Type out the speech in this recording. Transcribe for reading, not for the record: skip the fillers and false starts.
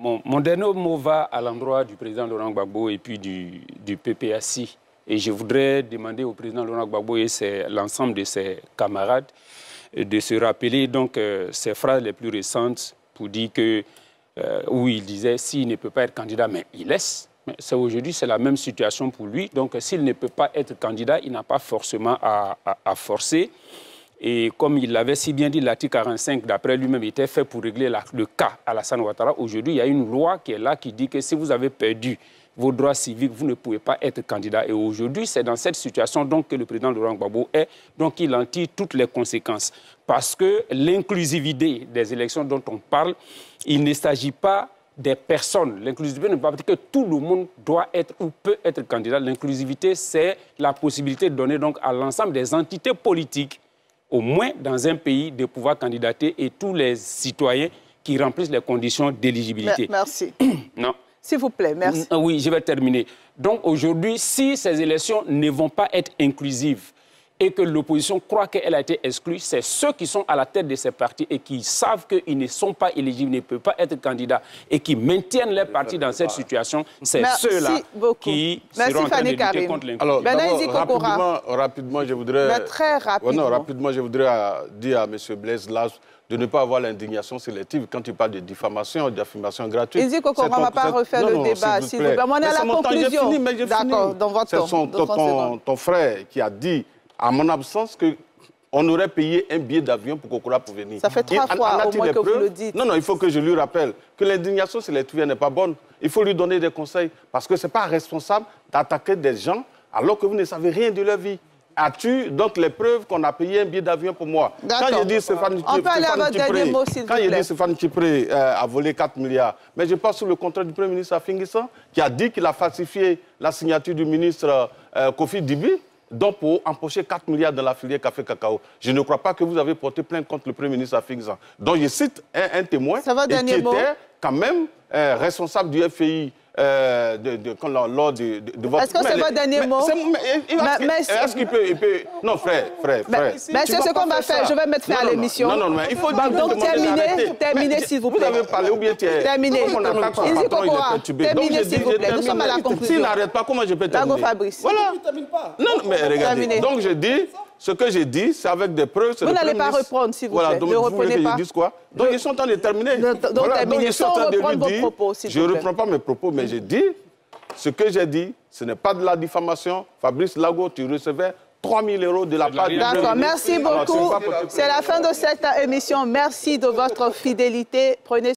Mon dernier mot va à l'endroit du président Laurent Gbagbo et puis du PPAC. Et je voudrais demander au président Laurent Gbagbo et l'ensemble de ses camarades de se rappeler donc ses phrases les plus récentes pour dire que, où il disait s'il ne peut pas être candidat, mais il laisse. Aujourd'hui, c'est la même situation pour lui. Donc, s'il ne peut pas être candidat, il n'a pas forcément à forcer. Et comme il l'avait si bien dit, l'article 45, d'après lui-même, était fait pour régler le cas Alassane Ouattara. Aujourd'hui, il y a une loi qui est là qui dit que si vous avez perdu vos droits civiques, vous ne pouvez pas être candidat. Et aujourd'hui, c'est dans cette situation donc, que le président Laurent Gbagbo est. Donc, il en tire toutes les conséquences. Parce que l'inclusivité des élections dont on parle, il ne s'agit pas des personnes. L'inclusivité ne veut pas dire que tout le monde doit être ou peut être candidat. L'inclusivité, c'est la possibilité de donner donc, à l'ensemble des entités politiques, au moins dans un pays, de pouvoir candidater et tous les citoyens qui remplissent les conditions d'éligibilité. Merci. Non. S'il vous plaît, merci. Oui, je vais terminer. Donc aujourd'hui, si ces élections ne vont pas être inclusives et que l'opposition croit qu'elle a été exclue, c'est ceux qui sont à la tête de ces partis et qui savent qu'ils ne sont pas éligibles, ne peuvent pas être candidats et qui maintiennent les partis dans cette situation, c'est ceux-là qui seront en train de lutter contre l'inclusion. Alors, rapidement, je voudrais... Mais très rapidement. Non, rapidement, je voudrais dire à M. Blaise Lage de ne pas avoir l'indignation sélective quand il parle de diffamation, d'affirmation gratuite. Il dit qu'on ne va pas refaire le débat, s'il vous plaît. On est à la conclusion. D'accord, dans votre temps. C'est ton frère qui a dit, à mon absence, qu'on aurait payé un billet d'avion pour Kokora pour venir. Ça fait 3 fois au moins que vous le dites. Non, il faut que je lui rappelle que l'indignation sélective n'est pas bonne. Il faut lui donner des conseils parce que ce n'est pas responsable d'attaquer des gens alors que vous ne savez rien de leur vie. As-tu donc les preuves qu'on a payé un billet d'avion pour moi? Quand je dis Stéphane Tchipré a volé 4 milliards, mais je passe sous le contrat du Premier ministre Afingissa qui a dit qu'il a falsifié la signature du ministre Kofi Dibi, donc pour empocher 4 milliards dans la filière café cacao. Je ne crois pas que vous avez porté plainte contre le Premier ministre Afingissa. Donc je cite un témoin qui était quand même responsable du FI lors de votre... Est-ce que c'est votre dernier mot? Est-ce qu'il peut... Non, frère. Mais c'est ce qu'on va faire. Je vais mettre fin à l'émission. Non, mais il faut... Donc terminez, s'il vous plaît. Vous avez parlé ou bien terminez. Terminez, s'il vous plaît. Nous sommes à la conclusion. S'il n'arrête pas, comment je peux terminer? Dago Fabrice. Voilà. Non, mais regardez. Donc je dis... Ce que j'ai dit, c'est avec des preuves. Vous n'allez pas reprendre, s'il vous plaît. Donc, ne reprenez pas. Je dise quoi? Donc, ils sont en train de terminer. Donc, terminez sans reprendre vos propos, s'il vous plaît. Je ne reprends pas mes propos, mais j'ai dit, ce que j'ai dit, ce n'est pas de la diffamation. Fabrice Lago, tu recevais 3 000 € de la part du... D'accord, merci beaucoup. C'est la fin de cette émission. Merci de votre fidélité. Prenez